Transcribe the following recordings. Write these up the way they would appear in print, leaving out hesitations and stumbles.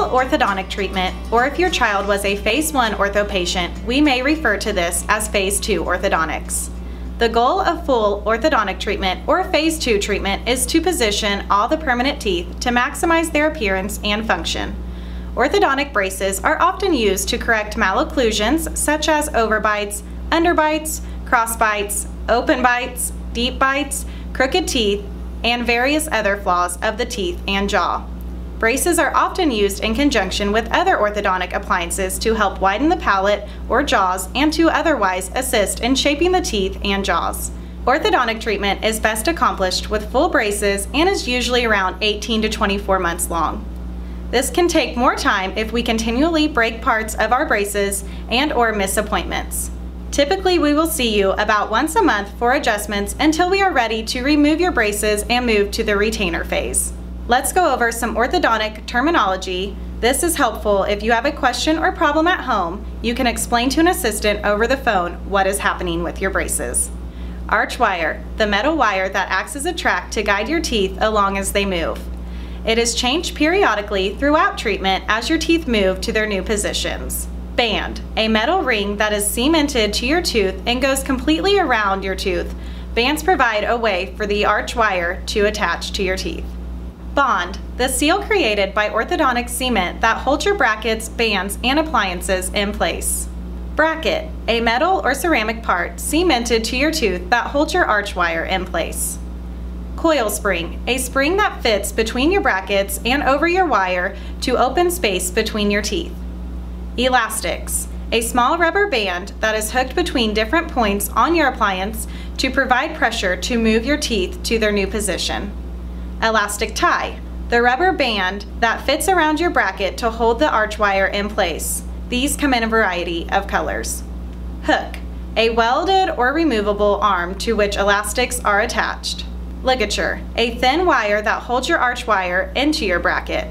orthodontic treatment, or if your child was a Phase 1 ortho patient, we may refer to this as Phase 2 orthodontics. The goal of full orthodontic treatment or Phase 2 treatment is to position all the permanent teeth to maximize their appearance and function. Orthodontic braces are often used to correct malocclusions such as overbites, underbites, crossbites, open bites, deep bites, crooked teeth, and various other flaws of the teeth and jaw. Braces are often used in conjunction with other orthodontic appliances to help widen the palate or jaws and to otherwise assist in shaping the teeth and jaws. Orthodontic treatment is best accomplished with full braces and is usually around 18 to 24 months long. This can take more time if we continually break parts of our braces and/or miss appointments. Typically, we will see you about once a month for adjustments until we are ready to remove your braces and move to the retainer phase. Let's go over some orthodontic terminology. This is helpful if you have a question or problem at home. You can explain to an assistant over the phone what is happening with your braces. Arch wire, the metal wire that acts as a track to guide your teeth along as they move. It is changed periodically throughout treatment as your teeth move to their new positions. Band, a metal ring that is cemented to your tooth and goes completely around your tooth. Bands provide a way for the arch wire to attach to your teeth. Bond, the seal created by orthodontic cement that holds your brackets, bands, and appliances in place. Bracket, a metal or ceramic part cemented to your tooth that holds your arch wire in place. Coil spring, a spring that fits between your brackets and over your wire to open space between your teeth. Elastics, a small rubber band that is hooked between different points on your appliance to provide pressure to move your teeth to their new position. Elastic tie, the rubber band that fits around your bracket to hold the arch wire in place. These come in a variety of colors. Hook, a welded or removable arm to which elastics are attached. Ligature, a thin wire that holds your arch wire into your bracket.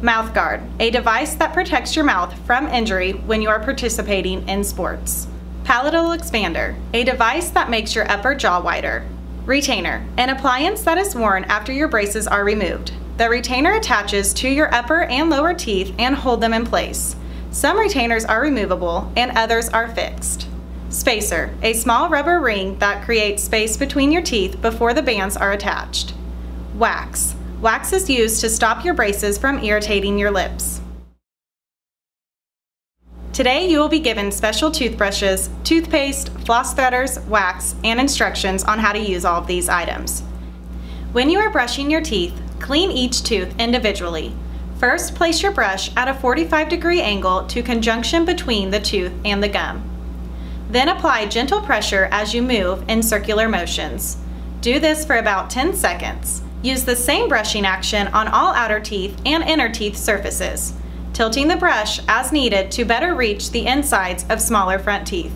Mouth guard, a device that protects your mouth from injury when you are participating in sports. Palatal expander, a device that makes your upper jaw wider. Retainer, an appliance that is worn after your braces are removed. The retainer attaches to your upper and lower teeth and hold them in place. Some retainers are removable and others are fixed. Spacer, a small rubber ring that creates space between your teeth before the bands are attached. Wax, wax is used to stop your braces from irritating your lips. Today you will be given special toothbrushes, toothpaste, floss threaders, wax, and instructions on how to use all of these items. When you are brushing your teeth, clean each tooth individually. First, place your brush at a 45-degree angle to conjunction between the tooth and the gum. Then apply gentle pressure as you move in circular motions. Do this for about 10 seconds. Use the same brushing action on all outer teeth and inner teeth surfaces, tilting the brush as needed to better reach the insides of smaller front teeth.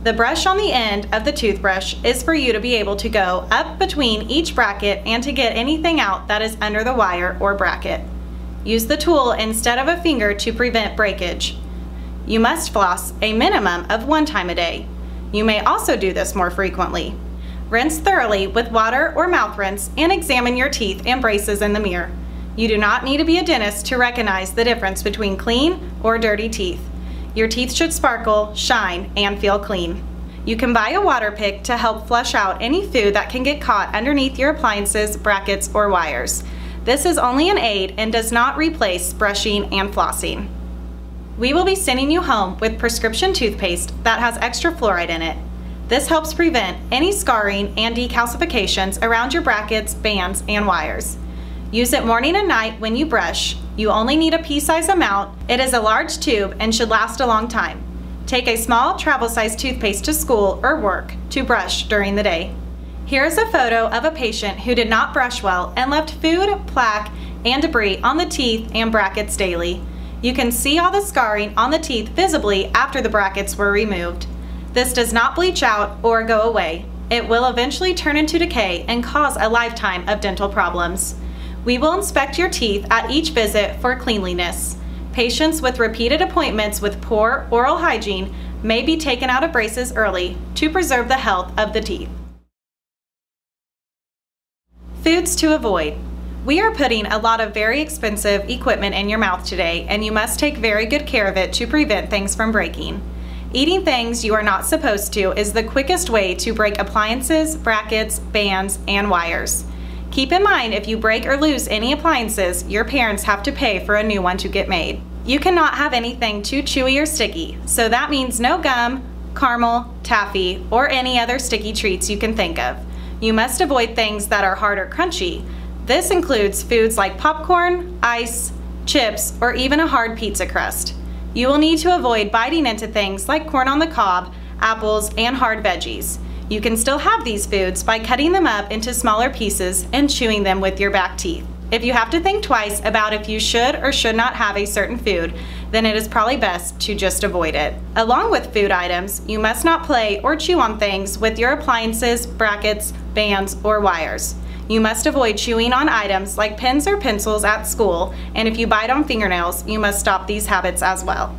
The brush on the end of the toothbrush is for you to be able to go up between each bracket and to get anything out that is under the wire or bracket. Use the tool instead of a finger to prevent breakage. You must floss a minimum of 1 time a day. You may also do this more frequently. Rinse thoroughly with water or mouth rinse and examine your teeth and braces in the mirror. You do not need to be a dentist to recognize the difference between clean or dirty teeth. Your teeth should sparkle, shine, and feel clean. You can buy a water pick to help flush out any food that can get caught underneath your appliances, brackets, or wires. This is only an aid and does not replace brushing and flossing. We will be sending you home with prescription toothpaste that has extra fluoride in it. This helps prevent any scarring and decalcifications around your brackets, bands, and wires. Use it morning and night when you brush. You only need a pea-size amount. It is a large tube and should last a long time. Take a small travel-size toothpaste to school or work to brush during the day. Here is a photo of a patient who did not brush well and left food, plaque, and debris on the teeth and brackets daily. You can see all the scarring on the teeth visibly after the brackets were removed. This does not bleach out or go away. It will eventually turn into decay and cause a lifetime of dental problems. We will inspect your teeth at each visit for cleanliness. Patients with repeated appointments with poor oral hygiene may be taken out of braces early to preserve the health of the teeth. Foods to avoid. We are putting a lot of very expensive equipment in your mouth today, and you must take very good care of it to prevent things from breaking. Eating things you are not supposed to is the quickest way to break appliances, brackets, bands, and wires. Keep in mind, if you break or lose any appliances, your parents have to pay for a new one to get made. You cannot have anything too chewy or sticky, so that means no gum, caramel, taffy, or any other sticky treats you can think of. You must avoid things that are hard or crunchy. This includes foods like popcorn, ice, chips, or even a hard pizza crust. You will need to avoid biting into things like corn on the cob, apples, and hard veggies. You can still have these foods by cutting them up into smaller pieces and chewing them with your back teeth. If you have to think twice about if you should or should not have a certain food, then it is probably best to just avoid it. Along with food items, you must not play or chew on things with your appliances, brackets, bands, or wires. You must avoid chewing on items like pens or pencils at school, and if you bite on fingernails, you must stop these habits as well.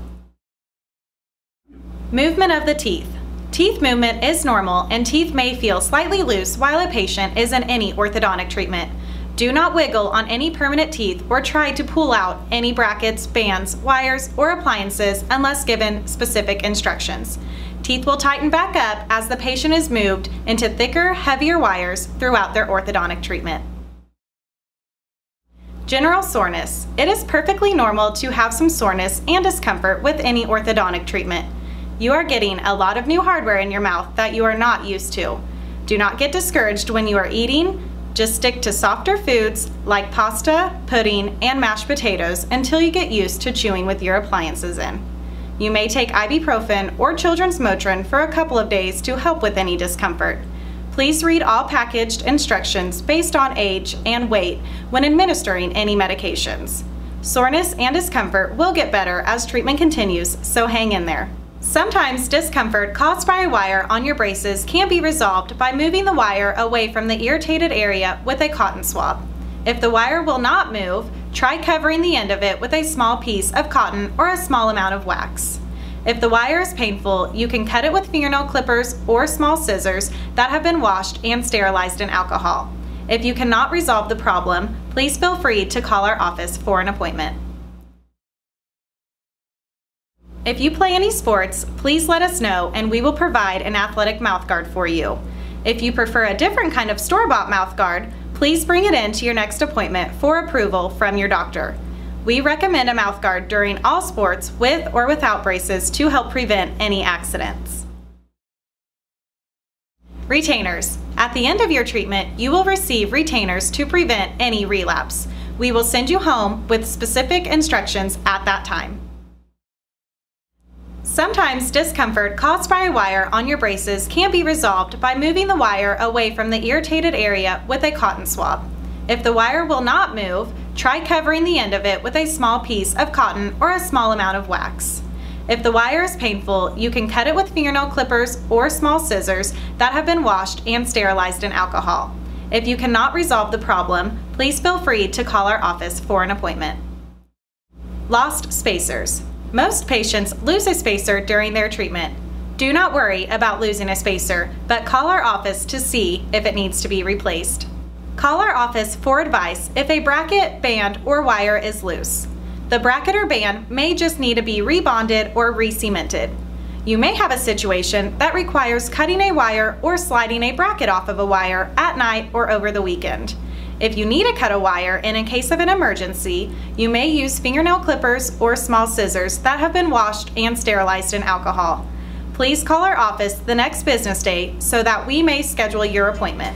Movement of the teeth. Teeth movement is normal, and teeth may feel slightly loose while a patient is in any orthodontic treatment. Do not wiggle on any permanent teeth or try to pull out any brackets, bands, wires, or appliances unless given specific instructions. Teeth will tighten back up as the patient is moved into thicker, heavier wires throughout their orthodontic treatment. General soreness. It is perfectly normal to have some soreness and discomfort with any orthodontic treatment. You are getting a lot of new hardware in your mouth that you are not used to. Do not get discouraged when you are eating. Just stick to softer foods like pasta, pudding, and mashed potatoes until you get used to chewing with your appliances in. You may take ibuprofen or children's Motrin for a couple of days to help with any discomfort. Please read all packaged instructions based on age and weight when administering any medications. Soreness and discomfort will get better as treatment continues, so hang in there. Sometimes discomfort caused by a wire on your braces can be resolved by moving the wire away from the irritated area with a cotton swab. If the wire will not move, try covering the end of it with a small piece of cotton or a small amount of wax. If the wire is painful, you can cut it with fingernail clippers or small scissors that have been washed and sterilized in alcohol. If you cannot resolve the problem, please feel free to call our office for an appointment. If you play any sports, please let us know and we will provide an athletic mouthguard for you. If you prefer a different kind of store-bought mouthguard, please bring it in to your next appointment for approval from your doctor. We recommend a mouthguard during all sports with or without braces to help prevent any accidents. Retainers. At the end of your treatment, you will receive retainers to prevent any relapse. We will send you home with specific instructions at that time. Sometimes discomfort caused by a wire on your braces can be resolved by moving the wire away from the irritated area with a cotton swab. If the wire will not move, try covering the end of it with a small piece of cotton or a small amount of wax. If the wire is painful, you can cut it with fingernail clippers or small scissors that have been washed and sterilized in alcohol. If you cannot resolve the problem, please feel free to call our office for an appointment. Lost spacers. Most patients lose a spacer during their treatment. Do not worry about losing a spacer, but call our office to see if it needs to be replaced. Call our office for advice if a bracket, band, or wire is loose. The bracket or band may just need to be rebonded or re-cemented. You may have a situation that requires cutting a wire or sliding a bracket off of a wire at night or over the weekend. If you need to cut a wire and in case of an emergency, you may use fingernail clippers or small scissors that have been washed and sterilized in alcohol. Please call our office the next business day so that we may schedule your appointment.